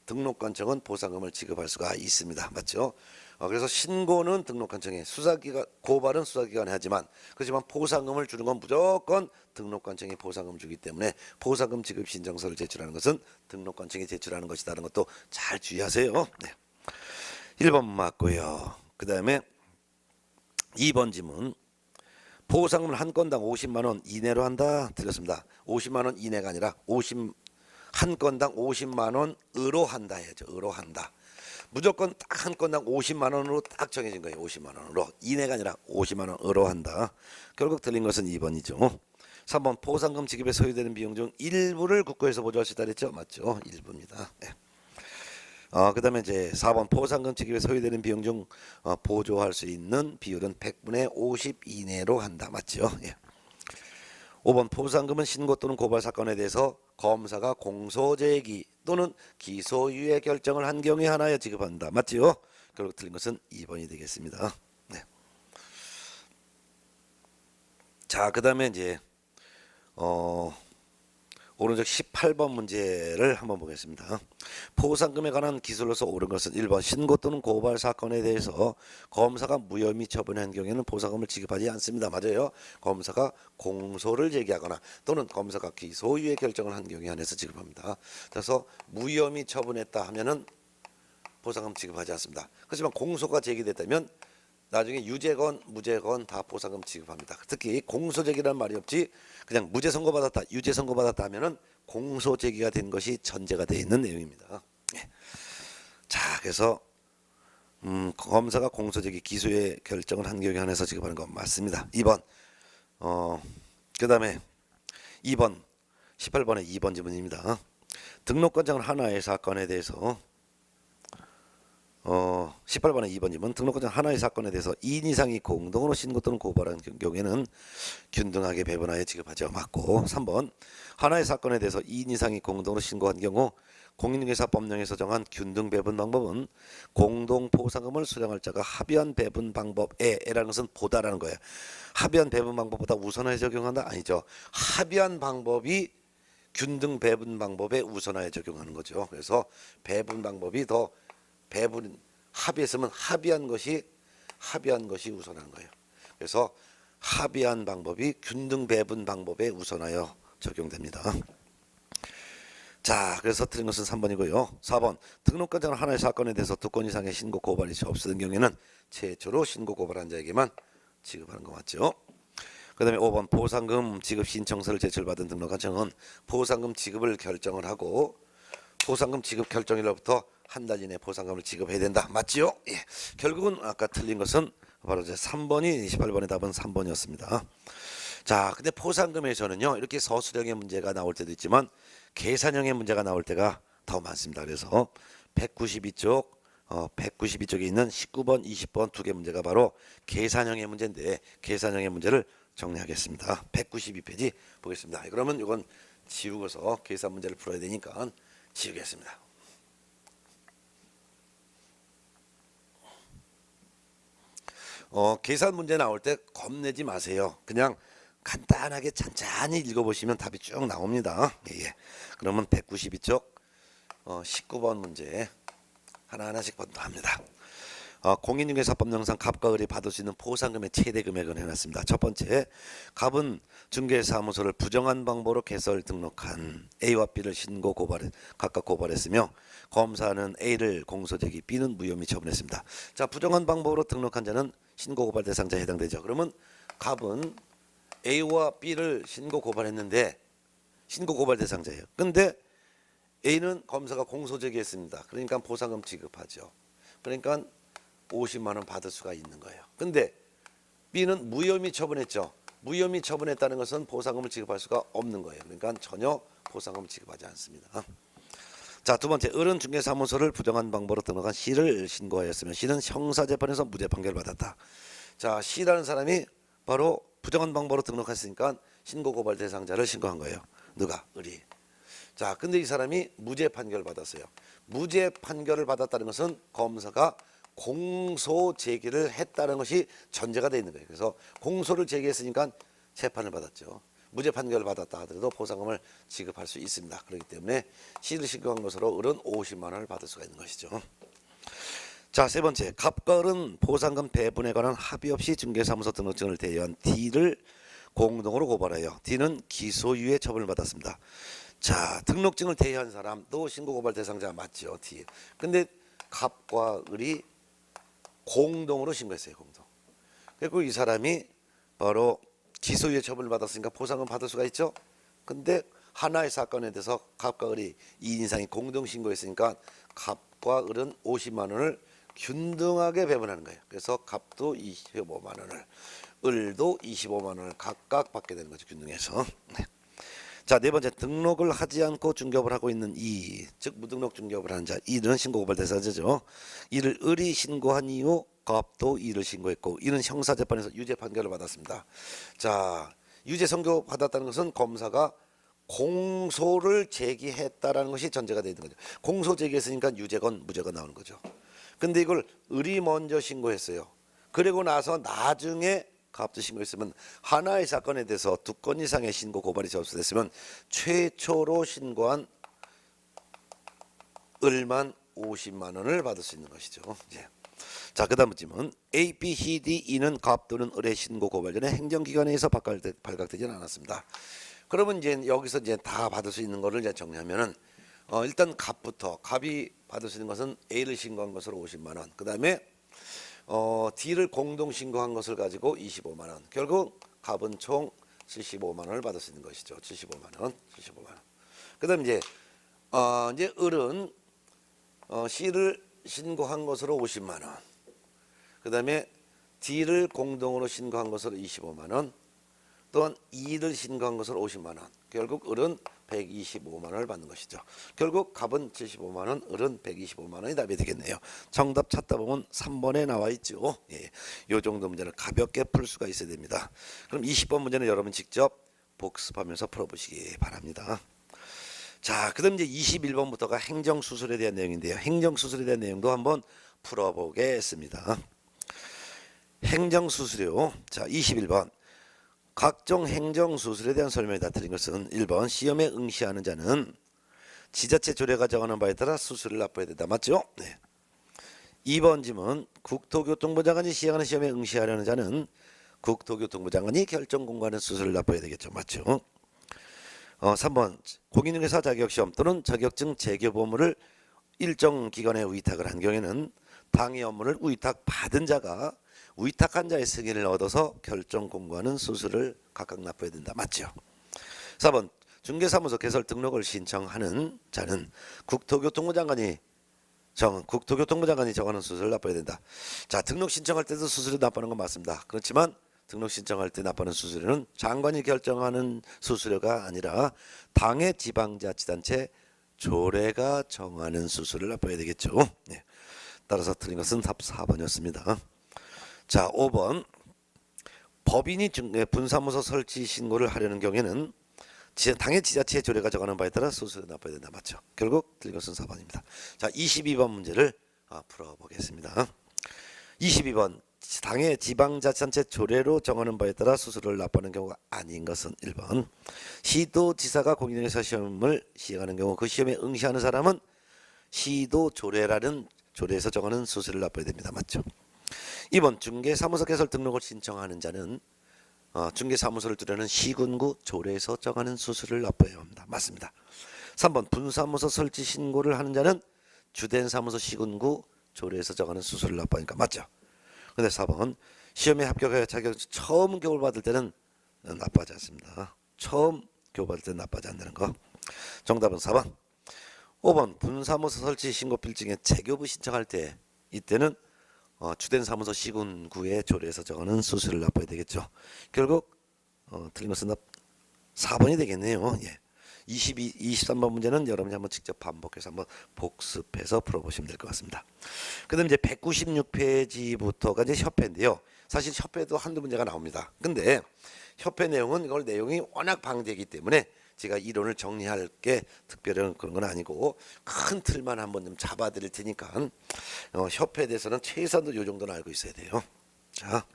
등록관청은 보상금을 지급할 수가 있습니다. 맞죠? 그래서 신고는 등록관청에, 수사기관 고발은 수사기관에 하지만 그렇지만 보상금을 주는 건 무조건 등록관청이 보상금을 주기 때문에 보상금 지급 신청서를 제출하는 것은 등록관청이 제출하는 것이다라는 것도 잘 주의하세요. 네. 1번 맞고요. 그 다음에 2번 지문 보상금을 한 건당 50만 원 이내로 한다. 틀렸습니다. 50만 원 이내가 아니라 한 건당 50만 원으로 한다 해야죠. 으로 한다. 무조건 딱 한 건당 50만 원으로 딱 정해진 거예요. 50만 원으로. 이내가 아니라 50만 원으로 한다. 결국 틀린 것은 2번이죠. 3번 보상금 지급에 소요되는 비용 중 일부를 국고에서 보조할 수 있다 그랬죠. 맞죠? 일부입니다. 네. 그 다음에 이제 4번 포상금 지급에 소요되는 비용 중 보조할 수 있는 비율은 100분의 50 이내로 한다. 맞죠? 예. 5번 포상금은 신고 또는 고발 사건에 대해서 검사가 공소제기 또는 기소유예 결정을 한 경우에 하나여 지급한다. 맞지요? 결국 틀린 것은 2번이 되겠습니다. 네. 자, 그 다음에 이제 오른쪽 18번 문제를 한번 보겠습니다. 포상금에 관한 기술로서 옳은 것은 1번 신고 또는 고발 사건에 대해서 검사가 무혐의 처분한 경우에는 포상금을 지급하지 않습니다. 맞아요. 검사가 공소를 제기하거나 또는 검사가 기소유예 결정을 한 경우에 한해서 지급합니다. 그래서 무혐의 처분했다 하면은 포상금 지급하지 않습니다. 그렇지만 공소가 제기됐다면 나중에 유죄건 무죄건 다 보상금 지급합니다. 특히 공소제기라는 말이 없지 그냥 무죄 선고받았다 유죄 선고받았다 하면은 공소제기가 된 것이 전제가 되어 있는 내용입니다. 예. 자 그래서 검사가 공소제기 기소의 결정을 한 경우에 한해서 지급하는 건 맞습니다. 2번 그 다음에 2번 18번의 2번 지문입니다. 등록관청은 하나의 사건에 대해서 18번의 2번이면 등록관청 하나의 사건에 대해서 2인 이상이 공동으로 신고 또는 고발한 경우에는 균등하게 배분하여 지급하죠. 맞고 3번 하나의 사건에 대해서 2인 이상이 공동으로 신고한 경우 공인중개사법령에서 정한 균등 배분 방법은 공동 보상금을 수령할 자가 합의한 배분 방법에라는 것은 보다라는 거예요. 합의한 배분 방법보다 우선하여 적용한다? 아니죠. 합의한 방법이 균등 배분 방법에 우선하여 적용하는 거죠. 그래서 배분 방법이 더 배분 합의했으면 합의한 것이 우선한 거예요. 그래서 합의한 방법이 균등 배분 방법에 우선하여 적용됩니다. 자, 그래서 틀린 것은 3번이고요. 4번 등록과 전 하나의 사건에 대해서 두 건 이상의 신고 고발이 접수된 경우에는 최초로 신고 고발한 자에게만 지급하는 거 맞죠? 그 다음에 5번 보상금 지급 신청서를 제출받은 등록관청은 보상금 지급을 결정을 하고 보상금 지급 결정일로부터 한 달 이내 보상금을 지급해야 된다. 맞지요? 예. 결국은 아까 틀린 것은 바로 이제 3번이 28번의 답은 3번이었습니다. 자, 근데 포상금에서는요 이렇게 서술형의 문제가 나올 때도 있지만 계산형의 문제가 나올 때가 더 많습니다. 그래서 192쪽 192쪽에 있는 19번, 20번 두 개 문제가 바로 계산형의 문제인데 계산형의 문제를 정리하겠습니다. 192페이지 보겠습니다. 그러면 이건 지우고서 계산 문제를 풀어야 되니까 지우겠습니다. 계산 문제 나올 때 겁내지 마세요. 그냥 간단하게 찬찬히 읽어보시면 답이 쭉 나옵니다. 예. 그러면 192쪽 19번 문제 하나하나씩 합니다. 공인중개사법령상 갑과 을이 받을 수 있는 보상금의 최대 금액을 해놨습니다. 첫 번째, 갑은 중개사무소를 부정한 방법으로 개설 등록한 A와 B를 신고 각각 고발했으며 검사는 A를 공소제기, B는 무혐의 처분했습니다. 자, 부정한 방법으로 등록한 자는 신고 고발 대상자에 해당되죠. 그러면 갑은 A와 B를 신고 고발했는데 신고 고발 대상자예요. 근데 A는 검사가 공소제기했습니다. 그러니까 보상금 지급하죠. 그러니까 50만 원 받을 수가 있는 거예요. 근데 B는 무혐의 처분했죠. 무혐의 처분했다는 것은 보상금을 지급할 수가 없는 거예요. 그러니까 전혀 보상금을 지급하지 않습니다. 자, 두 번째, 을은 중개사무소를 부정한 방법으로 등록한 C를 신고하였으면 C는 형사재판에서 무죄 판결을 받았다. 자, C라는 사람이 바로 부정한 방법으로 등록했으니까 신고 고발 대상자를 신고한 거예요. 누가? 을이. 자, 근데 이 사람이 무죄 판결을 받았어요. 무죄 판결을 받았다는 것은 검사가 공소 제기를 했다는 것이 전제가 되어 있는 거예요. 그래서 공소를 제기했으니까 재판을 받았죠. 무죄 판결을 받았다 하더라도 보상금을 지급할 수 있습니다. 그렇기 때문에 C를 신고한 것으로 을은 50만 원을 받을 수가 있는 것이죠. 자, 세 번째, 갑과 을은 보상금 배분에 관한 합의 없이 중개사무소 등록증을 대여한 D를 공동으로 고발하여 D는 기소유예 처분을 받았습니다. 자, 등록증을 대여한 사람도 신고고발 대상자 맞죠, D. 근데 갑과 을이 공동으로 신고했어요, 공동. 그리고 이 사람이 바로 기소유예 처분을 받았으니까 보상금 받을 수가 있죠. 근데 하나의 사건에 대해서 갑과 을이 2인 이상이 공동 신고했으니까 갑과 을은 50만 원을 균등하게 배분하는 거예요. 그래서 갑도 25만 원을, 을도 25만 원을 각각 받게 되는 거죠, 균등해서. 네. 자, 네 번째, 등록을 하지 않고 중개업을 하고 있는 이, 즉 무등록 중개업을 하는 자, 이는 신고고발 대상자죠. 이를 을이 신고한 이후 갑도 이를 신고했고 이는 형사재판에서 유죄 판결을 받았습니다. 자, 유죄 선고 받았다는 것은 검사가 공소를 제기했다라는 것이 전제가 되어 있는 거죠. 공소 제기했으니까 유죄건 무죄건 나오는 거죠. 근데 이걸 을이 먼저 신고했어요. 그리고 나서 나중에 갑도 신고했으면 하나의 사건에 대해서 두 건 이상의 신고 고발이 접수됐으면 최초로 신고한 을만 50만 원을 받을 수 있는 것이죠. 이제. 자, 그다음 질문. A, B, C, D, E는 갑 또는 을의 신고 고발 전에 행정기관에서 발각되지는 않았습니다. 그러면 이제 여기서 이제 다 받을 수 있는 거를 이제 정리하면은 일단 갑부터, 갑이 받을 수 있는 것은 A를 신고한 것으로 50만 원. 그다음에 D를 공동 신고한 것을 가지고 25만 원. 결국 갑은 총 75만 원을 받을 수 있는 것이죠. 75만 원, 75만 원. 그다음 이제 을은 C를 신고한 것으로 50만 원. 그다음에 D를 공동으로 신고한 것으로 25만 원. 또한 E를 신고한 것으로 50만 원. 결국 을은 125만 원을 받는 것이죠. 결국 갑은 75만 원, 을은 125만 원이 답이 되겠네요. 정답 찾다 보면 3번에 나와 있죠. 예, 이 정도 문제는 가볍게 풀 수가 있어야 됩니다. 그럼 20번 문제는 여러분 직접 복습하면서 풀어보시기 바랍니다. 자, 그다음 이제 21번부터가 행정수술에 대한 내용인데요. 행정수술에 대한 내용도 한번 풀어보겠습니다. 행정수수료. 자, 21번. 각종 행정수술에 대한 설명이 다 틀린 것은 1번 시험에 응시하는 자는 지자체 조례가 정하는 바에 따라 수수료를 납부해야 된다. 맞죠? 네. 2번 질문. 국토교통부 장관이 시행하는 시험에 응시하려는 자는 국토교통부 장관이 결정 공고하는 수수료를 납부해야 되겠죠. 맞죠? 3번 공인중개사 자격시험 또는 자격증 재교보험을 일정 기간에 위탁을 한 경우에는 당해 업무를 위탁 받은 자가 위탁한 자의 승인을 얻어서 결정 공고하는 수수료를 각각 납부해야 된다. 맞죠? 4번 중개사무소 개설 등록을 신청하는 자는 국토교통부 장관이 정하는 수수료를 납부해야 된다. 자, 등록 신청할 때도 수수료 납부하는 건 맞습니다. 그렇지만 등록 신청할 때 납부하는 수수료는 장관이 결정하는 수수료가 아니라 당의 지방자치단체 조례가 정하는 수수료를 납부해야 되겠죠. 네. 따라서 틀린 것은 답 4번이었습니다. 자, 5번 법인이 분사무소 설치 신고를 하려는 경우에는 당의 지자체 조례가 정하는 바에 따라 수수료 납부해야 된다. 맞죠? 결국 틀린 것은 4번입니다. 자, 22번 문제를 풀어보겠습니다. 22번 당의 지방자치단체 조례로 정하는 바에 따라 수수료를 납부하는 경우가 아닌 것은 1번 시도지사가 공인중개사 시험을 시행하는 경우 그 시험에 응시하는 사람은 시도조례라는 조례에서 정하는 수수료를 납부해야 됩니다. 맞죠? 2번 중개사무소 개설 등록을 신청하는 자는 중개사무소를 두려는 시군구 조례에서 정하는 수수료를 납부해야 합니다. 맞습니다. 3번 분사무소 설치 신고를 하는 자는 주된 사무소 시군구 조례에서 정하는 수수료를 납부하니까 맞죠? 근데 4번 시험에 합격하여 자격증 처음 교육을 받을 때는 납부하지 않습니다. 처음 교육 받을 때는 납부하지 않는 거. 정답은 4번. 5번 분사무소 설치 신고 필증에 재교부 신청할 때 이때는 주된 사무소 시군구의 조례에서 정하는 수수료를 납부해야 되겠죠. 결국 틀린 것은 4번이 되겠네요. 예. 23번 문제는 여러분이 한번 직접 반복해서 한번 복습해서 풀어보시면 될 것 같습니다. 그다음 이제 196페이지부터가 이제 협회인데요. 사실 협회도 한두 문제가 나옵니다. 근데 협회 내용은 이걸 내용이 워낙 방대하기 때문에 제가 이론을 정리할 게 특별한 그런 건 아니고 큰 틀만 한번 좀 잡아드릴 테니까 협회에 대해서는 최소한도 이 정도는 알고 있어야 돼요. 자,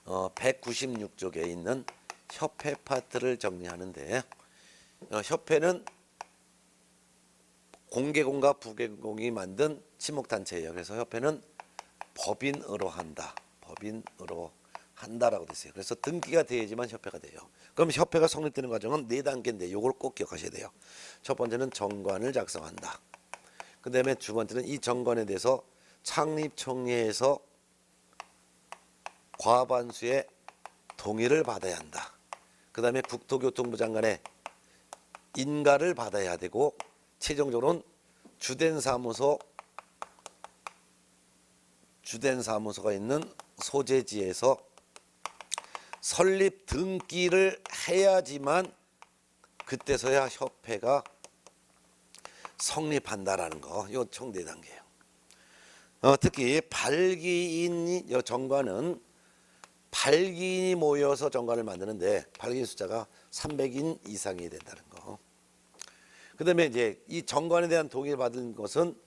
196쪽에 있는 협회 파트를 정리하는데 협회는 공개공과 부개공이 만든 친목단체예요. 그래서 협회는 법인으로 한다라고 됐어요. 그래서 등기가 돼야지만 협회가 돼요. 그럼 협회가 성립되는 과정은 4단계인데 이걸 꼭 기억하셔야 돼요. 첫 번째는 정관을 작성한다. 그 다음에 두 번째는 이 정관에 대해서 창립총회에서 과반수의 동의를 받아야 한다. 그 다음에 국토교통부 장관의 인가를 받아야 되고 최종적으로는 주된 사무소가 있는 소재지에서 설립 등기를 해야지만 그때서야 협회가 성립한다라는 거. 이거 총 4단계예요. 특히 발기인 정관은 발기인이 모여서 정관을 만드는데 발기인 숫자가 300인 이상이 된다는 거. 그다음에 이제 이 정관에 대한 동의를 받은 것은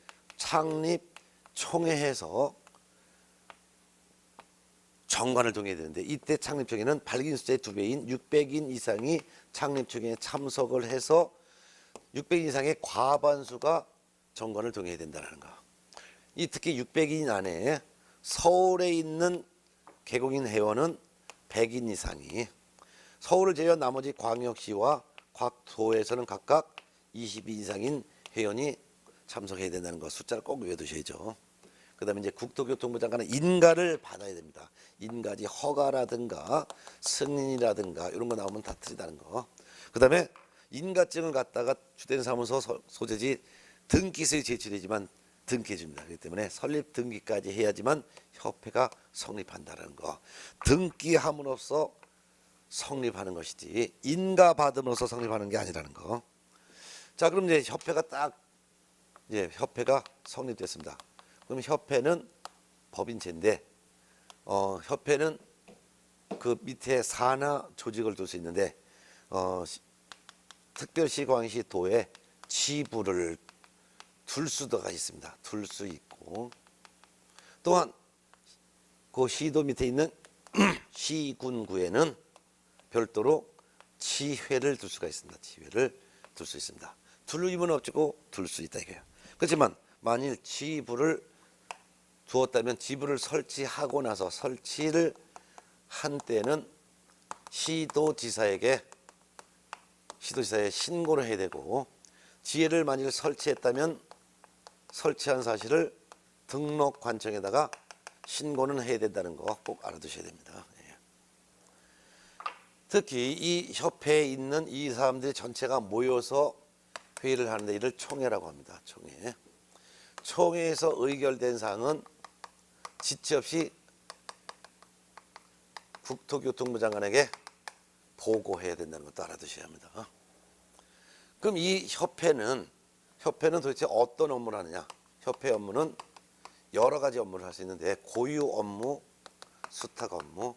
창립총회에서 정관을 동의해야 되는데 이때 창립총회는 발기인 숫자의 2배인 600인 이상이 창립총회에 참석을 해서 600인 이상의 과반수가 정관을 동의해야 된다는 거. 이 특히 600인 안에 서울에 있는 개공인 회원은 100인 이상이, 서울을 제외한 나머지 광역시와 각 도에서는 각각 20인 이상인 회원이 참석해야 된다는 거. 숫자를 꼭 외워두셔야죠. 그 다음에 이제 국토교통부 장관은 인가를 받아야 됩니다. 인가지 허가라든가 승인이라든가 이런 거 나오면 다 틀리다는 거. 그 다음에 인가증을 갖다가 주된 사무소 소재지 등기소에 제출하지만 등기해 줍니다. 그렇기 때문에 설립 등기까지 해야지만 협회가 성립한다는 거. 등기함으로써 성립하는 것이지 인가 받음으로써 성립하는 게 아니라는 거. 자, 그럼 이제 협회가 성립됐습니다. 그럼 협회는 법인체인데 협회는 그 밑에 산하 조직을 둘 수 있는데 특별시, 광시, 도에 지부를 둘 수가 있습니다. 둘 수 있고 또한 그 시도 밑에 있는 시군구에는 별도로 지회를 둘 수가 있습니다. 지회를 둘 수 있습니다. 둘 의무는 없고 둘 수 있다 이거예요. 그렇지만 만일 지부를 두었다면 지부를 설치하고 나서 설치를 한 때는 시도지사에게 시도지사에 신고를 해야 되고, 지혜를 만일 설치했다면 설치한 사실을 등록관청에다가 신고는 해야 된다는 거 꼭 알아두셔야 됩니다. 예. 특히 이 협회에 있는 이 사람들이 전체가 모여서 회의를 하는데 이를 총회라고 합니다. 총회. 총회에서 의결된 사항은 지체 없이 국토교통부 장관에게 보고해야 된다는 것도 알아두셔야 합니다. 그럼 이 협회는 도대체 어떤 업무를 하느냐? 협회 업무는 여러 가지 업무를 할 수 있는데, 고유 업무, 수탁 업무.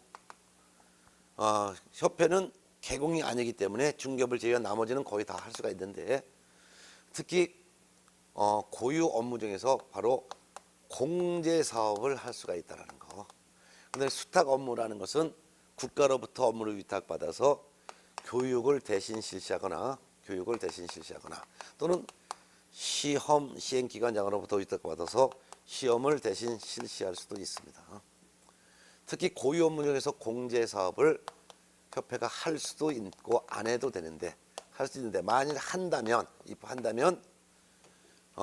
협회는 개공이 아니기 때문에 중개업을 제외한 나머지는 거의 다 할 수가 있는데, 특히 고유 업무 중에서 바로 공제 사업을 할 수가 있다는 거. 근데 수탁 업무라는 것은 국가로부터 업무를 위탁받아서 교육을 대신 실시하거나 또는 시험 시행기관장으로부터 위탁받아서 시험을 대신 실시할 수도 있습니다. 특히 고유 업무 중에서 공제 사업을 협회가 할 수도 있고 안 해도 되는데, 할 수 있는데 만일 한다면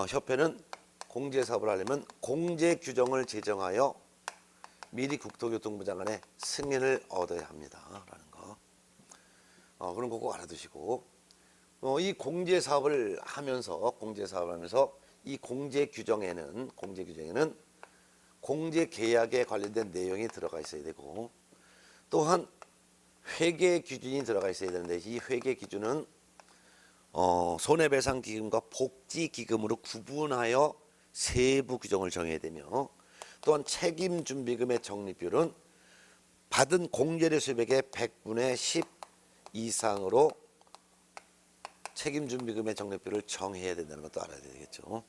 협회는 공제 사업을 하려면 공제 규정을 제정하여 미리 국토교통부 장관의 승인을 얻어야 합니다라는 거. 그런 거 꼭 알아두시고, 이 공제 사업을 하면서 이 공제 규정에는 공제 계약에 관련된 내용이 들어가 있어야 되고, 또한 회계 기준이 들어가 있어야 되는데, 이 회계 기준은 손해배상 기금과 복지 기금으로 구분하여 세부 규정을 정해야 되며, 또한 책임 준비금의 적립비율은 받은 공제료 수입액의 100분의 10 이상으로 책임 준비금의 적립비율을 정해야 된다는 것도 알아야 되겠죠.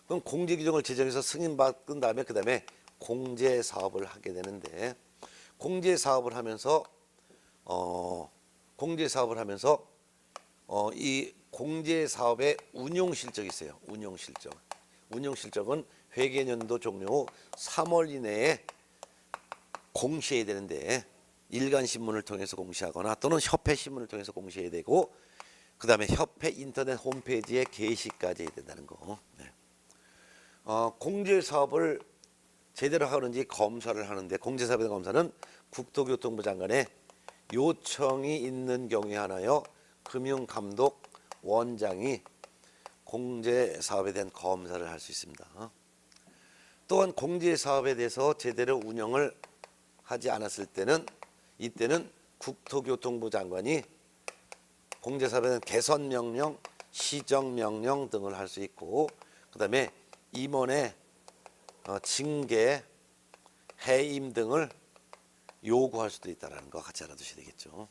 그럼 공제 규정을 제정해서 승인받은 다음에 공제 사업을 하게 되는데, 공제 사업을 하면서 이 공제 사업의 운용 실적이 있어요. 운용 실적은 회계년도 종료 후 3월 이내에 공시해야 되는데, 일간 신문을 통해서 공시하거나 또는 협회 신문을 통해서 공시해야 되고, 그다음에 협회 인터넷 홈페이지에 게시까지 해야 된다는 거. 네. 공제 사업을 제대로 하는지 검사를 하는데, 공제 사업에 대한 검사는 국토교통부 장관의 요청이 있는 경우에 하나여 금융감독 원장이 공제 사업에 대한 검사를 할 수 있습니다. 또한 공제 사업에 대해서 제대로 운영을 하지 않았을 때는, 이때는 국토교통부 장관이 공제 사업에 대한 개선 명령, 시정 명령 등을 할 수 있고, 그다음에 임원의 징계, 해임 등을 요구할 수도 있다는 거 같이 알아두셔야 되겠죠.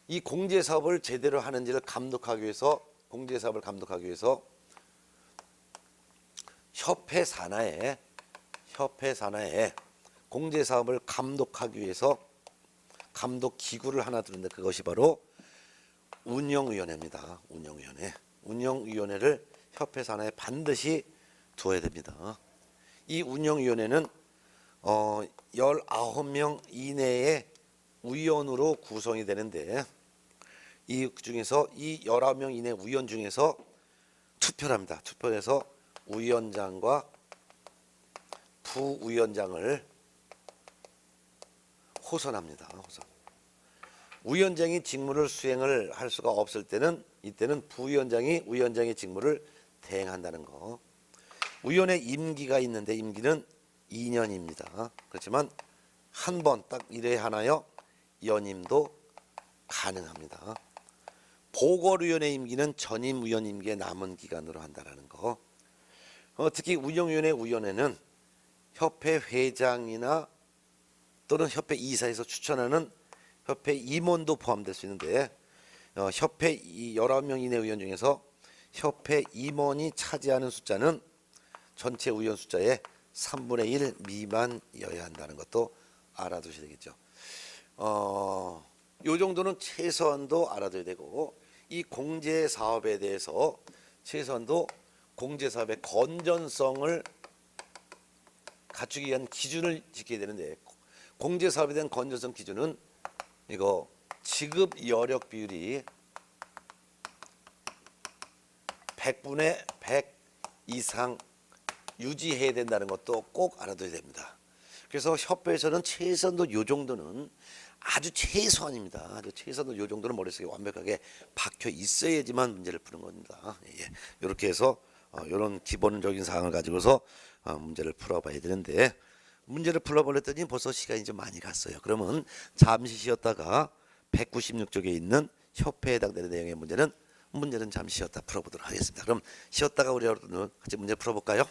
이 공제 사업을 제대로 하는지를 감독하기 위해서, 협회 산하에 공제 사업을 감독하기 위해서 감독 기구를 하나 두는데, 그것이 바로 운영위원회입니다. 운영위원회를 협회 산하에 반드시 두어야 됩니다. 이 운영위원회는 19명 이내의 위원으로 구성이 되는데, 이 중에서 이 19명 이내 위원 중에서 투표를 합니다. 투표해서 위원장과 부위원장을 호선합니다. 위원장이 직무를 수행을 할 수가 없을 때는, 이때는 부위원장이 위원장의 직무를 대행한다는 거. 위원회 임기가 있는데, 임기는 2년입니다. 그렇지만 한 번 딱 1회 하나여 연임도 가능합니다. 보궐위원회 임기는 전임 위원 임기의 남은 기간으로 한다는 거. 특히 운영위원회 위원회는 협회 회장이나 또는 협회 이사에서 추천하는 협회 임원도 포함될 수 있는데, 협회 19명 이내 위원 중에서 협회 임원이 차지하는 숫자는 전체 위원 숫자의 3분의 1 미만이어야 한다는 것도 알아두셔야 되겠죠. 요 정도는 최소한도 알아둬야 되고, 이 공제 사업에 대해서 최소한도 공제 사업의 건전성을 갖추기 위한 기준을 지켜야 되는데, 공제 사업에 대한 건전성 기준은 이거 지급 여력 비율이 100분의 100 이상 유지해야 된다는 것도 꼭 알아둬야 됩니다. 그래서 협회에서는 최선도 요 정도는 아주 최소한입니다. 아주 최선도 요 정도는 머릿속에 완벽하게 박혀 있어야지만 문제를 푸는 겁니다. 예. 이렇게 해서 이런 기본적인 사항을 가지고서 문제를 풀어봐야 되는데 문제를 풀어버렸더니 벌써 시간이 좀 많이 갔어요. 그러면 잠시 쉬었다가 196쪽에 있는 협회에 해당되는 내용의 문제는 잠시 쉬었다 풀어보도록 하겠습니다. 그럼 쉬었다가 우리 여러분 같이 문제 풀어볼까요?